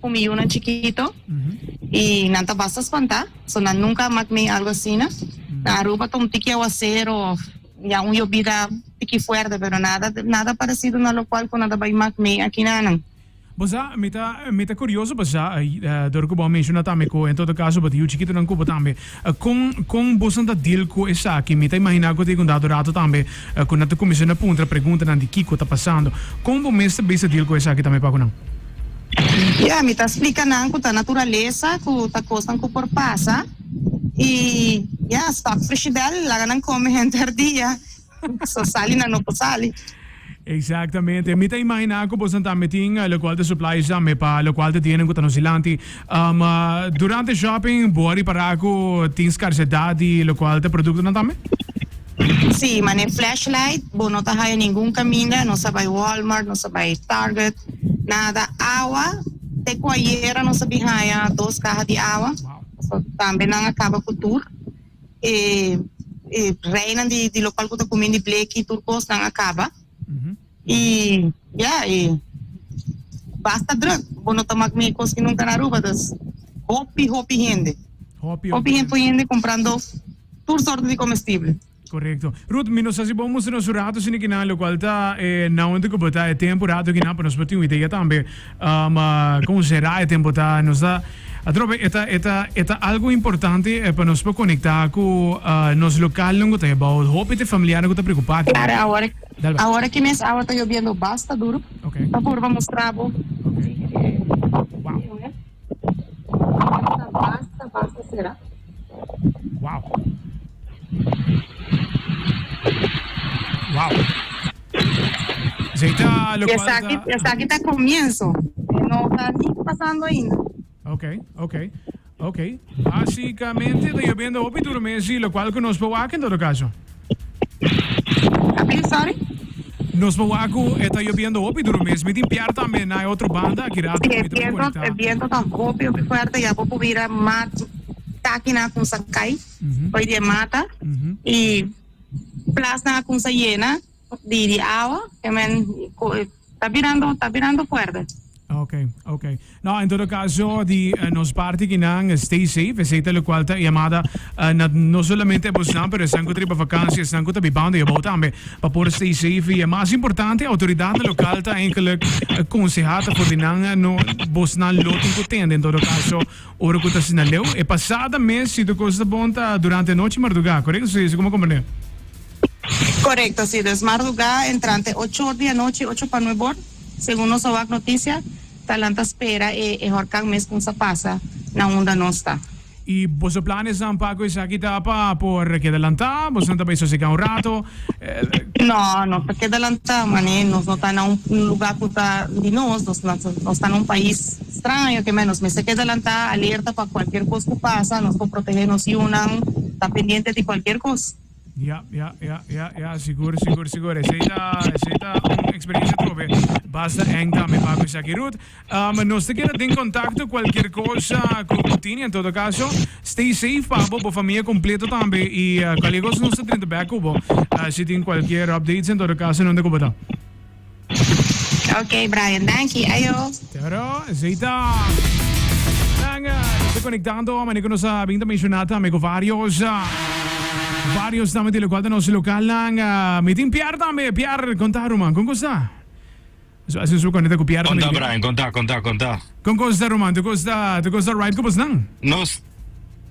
Kumi una chiquito y nanta basta espantar. So na nunca magme algo así, ¿no? Na Aruba tom tiki aguacero, ya un llovida tiki fuerte, pero nada parecido na lo cual con nada vai magme aqui nanan. Basta, mita curioso, basta, door ko ba mention também ko, em todo caso, bati o chiquito não ko também. Com você anda deal com essa aqui, mita imaginar que tem um dado rato também, quando tu começa na ponta, pergunta de que está passando. Como você basta deal com essa aqui também para não? Me tá explicando a natureza, que tá coisa que por passa. E, stock fresh dela, lá não come gente dia. Só sali na não sali. Exactamente. Mita imaginar ko bosan ta meeting lo qual de supplies me pa lo qual de tienen ko tanosilanti durante shopping buari para ko tin scarcedade lo qual de produto na tame? Sim, mas nem flashlight, não tá aí nenhum caminho, não sabe Walmart, não sabe Target, nada. Água, te coalheira, não sabe aí 2 carros de água. So, também não acaba com tour. Reina de local que tá comendo de Blake e turcos não acaba. E basta drug, não tá magmicos que nunca na Aruba, das hopi gente. Hopi gente comprando tour sorte de comestível. Correcto. Ruth, minus sa si bom mo surato sinikinan lo qual ta não ando ko bata é tempo rato que na para nos pati uma ideia também como será é tempo ta nos dá a tropa eta algo importante para nos conectar com nos local não tá about hope te familiar não tá preocupado. Claro, agora que mês agora tá chovendo basta duro. Okay. Por favor, vamos trabo. Okay. Wow. Basta será. Wow. Wow. Essa aqui tá começo. Não tá nem passando ainda. Ok. Basicamente, está lloviendo hoy por Messi, lo cual que nos provoca en todo caso. Sorry? Nos provoca está lloviendo hoy por Messi. Me limpiar también hay otra banda que rato. El viento está hopi fuerte, ya puedo vir a mato. Tá aqui na kunsa cai, foi de mata, e plus na kunsa llena de água, que tá virando fuerte. Ok. No, in todo caso, di nos parti che non stay safe, siete lo qual chiamata non solamente possono, però anche tre vacanze, anche tre bande e tambe, per poter stay safe, e mais importante, autorità locale eigenlijk consejata voor die no bosnan loting kutende, in todo caso, ora kuta sinaleu, e passada mês, si tu costa bonta durante a noite madrugada, corretto? Se come comprende? Correcto, sí, desde madrugada, entrante 8 horas de noche, 8 para 9 horas, según nos va noticia, talanta espera e horcan mes com sa passa na onda não está. E você planeja pago isso aqui tapa por que adelantar? Você não está pensando ficar rato? Não, porque adelantar, mané, nós não está num lugar que está de nós está num país estranho, que menos, mas se quer adelantar, alerta para qualquer coisa que passa, nós vamos proteger nos unam, está pendiente de qualquer coisa. Ja, seguro. Aceita uma experiência trove. Basta ainda me pago isso aqui, Ruth. Nós te queda em contato qualquer coisa com Tini, em todo caso. Stay safe, Pabo, a família completa também. E qualquer coisa nós te tenta back up. Se tem qualquer updates, em todo caso, não te culpa. Ok, Brian, thank you. Ayo. Pero, aceita. Estou conectando, mas não sa vinda mencionata, amigo, varios também de qual nos local lang meeting Pierre também Pierre conta Roman com costa assim sou conecta com Pierre conta Brian conta com costa Roman tu costa right com não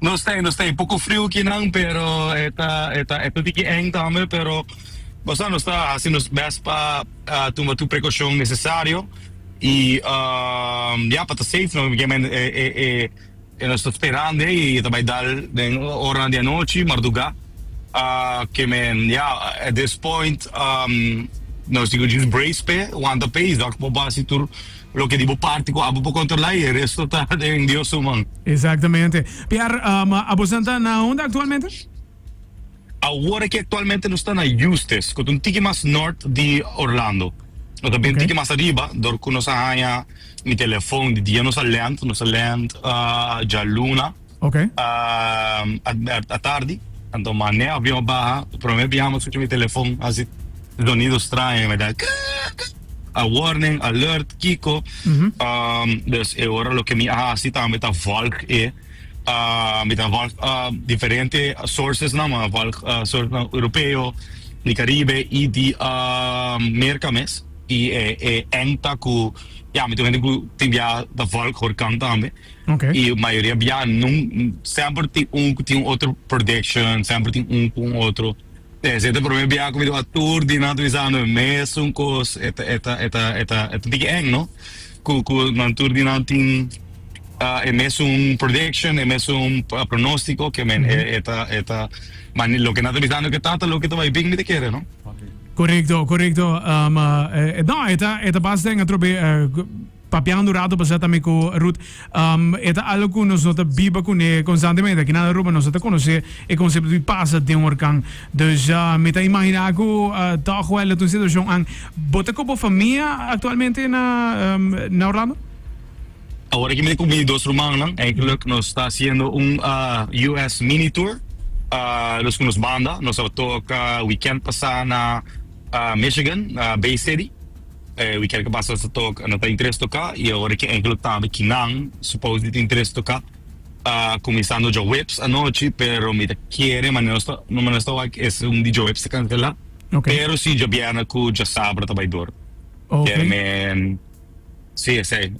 não tem pouco frio aqui não pero eta tiki eng também pero basta não está assim nos best para tomar tu precaução necessário e para estar safe não porque eu estou esperando e também dar hora de noite madrugada que at this point nós temos que brace pe wanta pe dak po base tur lo que dibo parte ko abo po controlar e resto tá em Deus humano. Exatamente. Pierre, a você está na onde atualmente? Agora que atualmente nós está na Eustis, com um tique mais norte de Orlando. Nós também tique mais arriba, dor que nós hanya mi telefone de dia nós land já luna. Ok. A tarde. Então, mané, abbiamo barra, probabilmente abbiamo su il telefono, assim, sonido estranho, mas warning, alert, Kiko. Dus ahora lo que me hace también está Valk, met een Valk, differente sources, maar Valk, source europeo, di Caribe, e di Mercames, e enta ku, ja, met een ku tibia da Valk hoor kan tambe. Okay. E a maioria bia sempre tem outro production, sempre tem outro. Se te problema bia com a tour di naturalizando mesmo cos eta tiki eng, no? Ku na tour di natin é mesmo production, é mesmo pronóstico que men man lo que naturalizando que tata lo que tu vai bing te quer, no? Correcto. No, eta basta en otro papiando rato pasata me ko Ruth eta algo que nos nota biba con constantemente que nada roba nos nota conocer e conceito de passa de orkan dus me ta imaginar ko ta wel tu situação ang bota ko família actualmente na Orlando. Ahora que me comí dos romanos, eigenlijk nos está haciendo un US mini tour. Los que nos banda, nos toca weekend pasar na Michigan, Bay City. Weekend que passa nos toca, não tem interesse tocar, e agora que eigenlijk também que não, supposto que tem interesse tocar. Começando já Whips a noite, pero me quiere, mas não está like é DJ Whips que cancela. Okay. Pero si já viene com já sábado também dor. Okay. Sí, sí.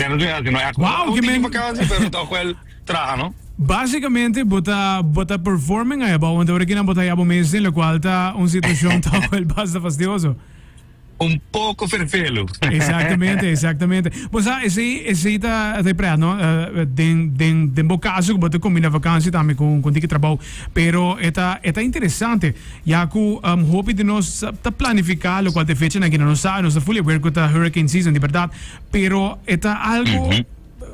No é Wow, que men vakantie, pero toch wel traga, no? Basicamente, bota performing aí, bom, então aqui não bota aí a mês, no qual tá uma situação tão well bastante fastidioso. Un poco ferfelo. Exatamente. Pois esse tá preparado, não? Den bom caso que bota combina vakantie também com que trabalho, pero é interessante, já que hope de nós tá planificar o qual te fecha aqui não sabe, nós fully aware que tá hurricane season de verdade, pero é algo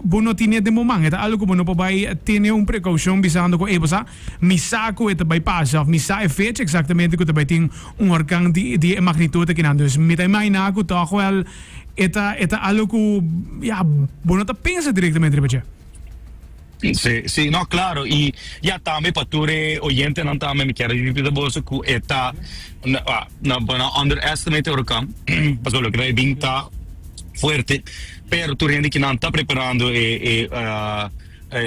bono tiene de momento, é algo que bono vai ter precaução visando que você me saco eta bypass of me sai fecha exatamente que também tem orkan de magnitude que não, dus me tá imaginar que toch wel é algo que ja bono tá pensa diretamente repete. Sí, no, claro, y ya también para tu oyente no también me quiero decir de vos que está no underestimate orkan, pasó lo que hay vinta fuerte, pero tu gente que não está preparando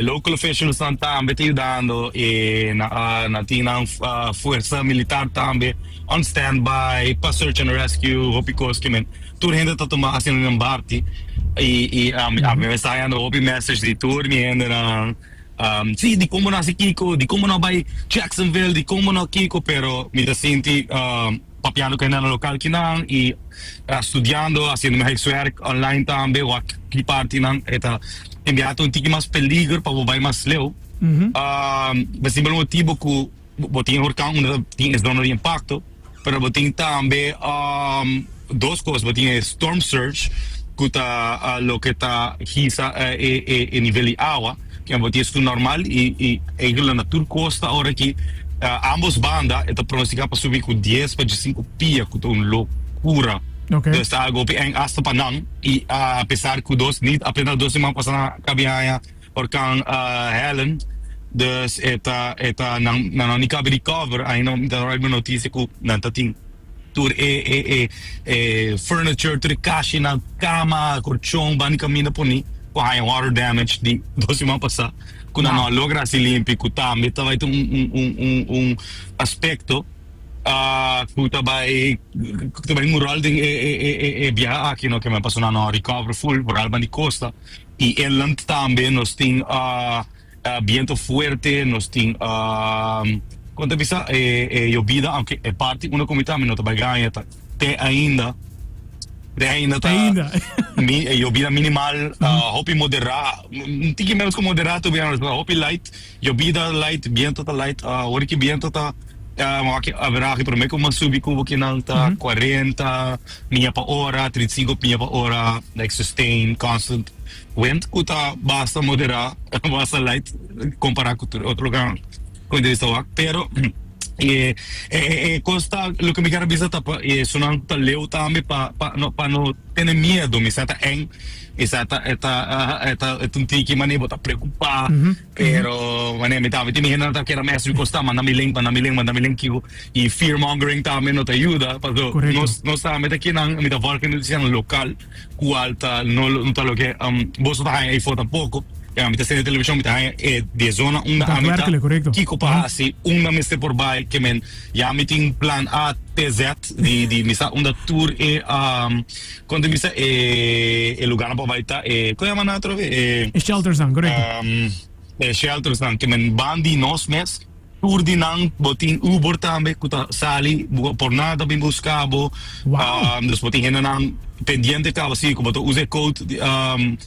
local officials estão também te ajudando e na força militar também on standby para search and rescue hopicos que men tu gente está tomando assim um party e a me está indo hopi message de tour me ainda sim de como nós Kiko de como nós vai Jacksonville de como nós Kiko pero me da senti papiando que na local que não e studiando, haciendo meu werk online também, o que parte não, eta enviado tique mais peligro para o vai mais leu. Mas simples motivo que botin orkan tem zona de impacto, pero botin também duas coisas, botin storm surge, que tá lo que tá hisa e nível de água, que é botin isso normal e a natura costa agora que ambos bandas está pronosticado para subir com 10 para 5 pia, que é uma loucura. Okay. Dus daar go en hasta panang e apesar que dos niet apenas 2 semanas passar cabiaya orkan Helen dus eta não nem cabe recover aí não dá uma notícia que não tá tem tour furniture to the caixa na cama colchão bani caminho por ni com high water damage de 2 semanas passar quando não logra se limpar que também tá vai ter aspecto kuta by mural ding biya aqui no que me passou na recover full por Alba de Costa e inland também nós tem viento fuerte nós tem quando visa llovida aunque é parte uma comida me não tá ganha te ainda llovida minimal hopi moderado não tem que menos como moderado bem hopi light llovida light viento tá light hora que viento tá haverá que prometo uma subir que não está 40 milha por hora, 35 milha por hora, like sustain, constant wind, que está basta moderar, basta light, comparar com outro lugar, com isso, pero Costa lo que me quero avisar tapa sono leu também para não ter medo me sata eng eta un tiki mani bota preocupar pero mani mi tava mi hena que era mestre costa manda mi link e fear mongering também não te ajuda porque nós estamos aqui na mi tava que no local qualta não tá lo que você tá aí foto pouco ja, met de televisie met hij de zona onder aan kiko pa si una meste por bai que men ja met in plan A T Z di misa onda tour quando misa lugar pa vai ta como é mana trove shelters dan correcto shelters dan que men bandi nos mes tour di nang botin Uber tambe kuta sali por nada bim buscabo dus botin hena nang pendiente ka si ko boto use code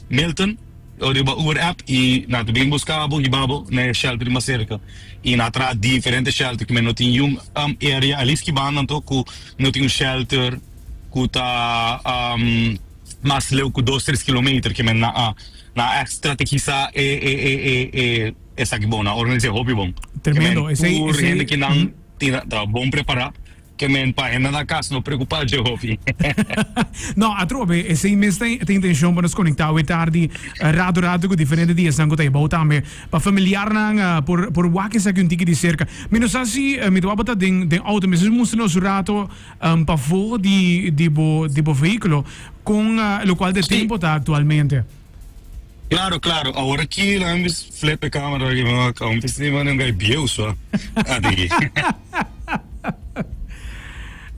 Milton o di Uber app e na tu bem buscabo e babo na shelter mais cerca e na tra diferente shelter que não tem area ali que ban então que não tem shelter que tá mais leu que 2-3 km que na extra te quizá essa que bom na organização hobby bom tremendo esse que não tá bom preparar que men pa en na casa não preocupar de hobby no a trove e se investe tem intenção para nos conectar e tarde rato com diferentes dias não tem bom também para familiar nang por waque sa que um tiki de cerca menos assim me do abata den auto mesmo mostra nos rato para fora de bo veículo com lo qual de tempo está atualmente. Claro, agora aqui lá me flip câmera que me acaba festival não gai bio só adi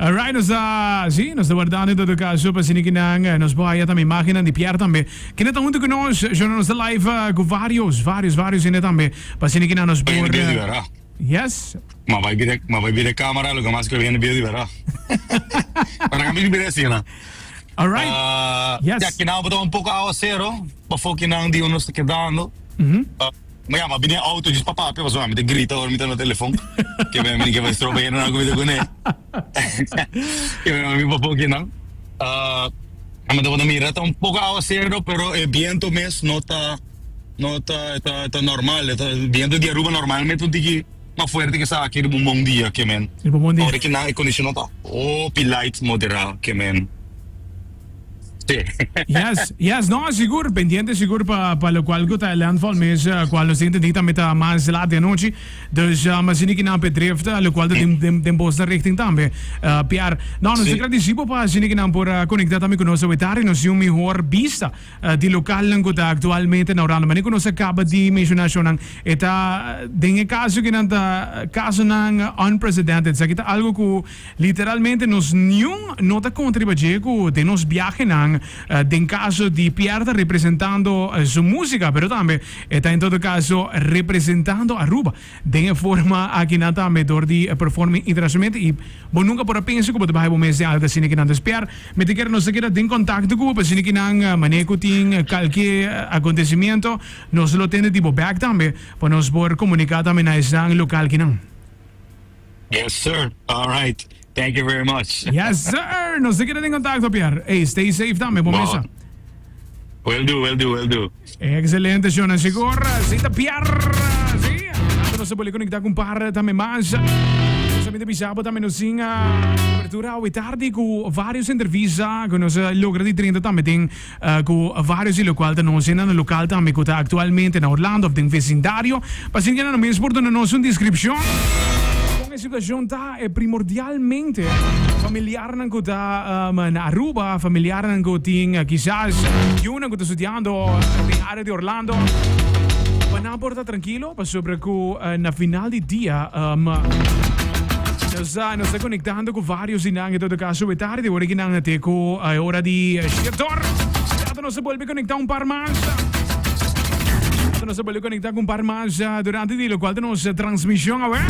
Alright, nos está guardando em todo caso para que nos vaya também máquina de Pierre também. Que não está junto conosco, já nos live com vários ainda também. Para que nos por yes. Mas vai vir a câmera, lo que mais que vem no vídeo verá. Para que me assim, né? Alright. Yes. Já que não botou pouco a zero, para que não de nos quedando. Mas ma bine auto diz papà per so mi te grita o mi te no telefono che mi vai strobe in una guida con che mi papà che no ma devo mirare un poco a zero però il viento mes nota está normal il viento di Aruba normalmente tutti che ma fuerte che sa che un buon dia che men ora che na condizionata light moderato che men Yes, no, seguro, pendiente seguro para lo qual gota landfall mes qual nos entende também tá mais lá de noite, dus mas que não betreft lo qual dem bosta richting também. Pierre, não nos agradecemos para que não por conectar também conosco vetari, nos um melhor vista de local lang gota atualmente na orano, mas conosco acaba de mencionar nang eta den caso que não tá caso nang unprecedented, sa kita algo que literalmente nos nenhum nota contribuir com de nos viaje nang en caso de Pierre representando su música, pero también está en todo caso representando a Aruba de forma aquí nada mejor de performing internacionalmente y vos nunca por pensar que vai bom mês de alta sine que não espiar me te quero nos queda em contacto com para sine que não manejo tem qualquer acontecimento nos lo tiene tipo back também para nos poder comunicar também na escena local que não. Yes sir, all right. Thank you very much. Yes, sir. Nos queda en contacto, Pierre. Hey, stay safe también, bom mesa. Will do. Excelente, Jonas Sigor. Zita Pierre. Sí. Nos se puede conectar con un par también más. Samedi bisabo também nos tinha abertura ao tarde com vários entrevistas com nos logra de 30 também tem com vários e local da nós no local também que está atualmente na Orlando tem vecindário para se não mesmo por na nossa descrição a situação tá é primordialmente familiar não que tá na Aruba familiar não que tem quizás eu não que estou estudando na área de Orlando para não portar tranquilo para sobre que na final de dia nos está conectando com vários inang em todo caso é tarde agora que não até com a hora de Xertor já não se pode conectar um par mais não se pode conectar com um par mais durante o dia qual de nossa transmissão agora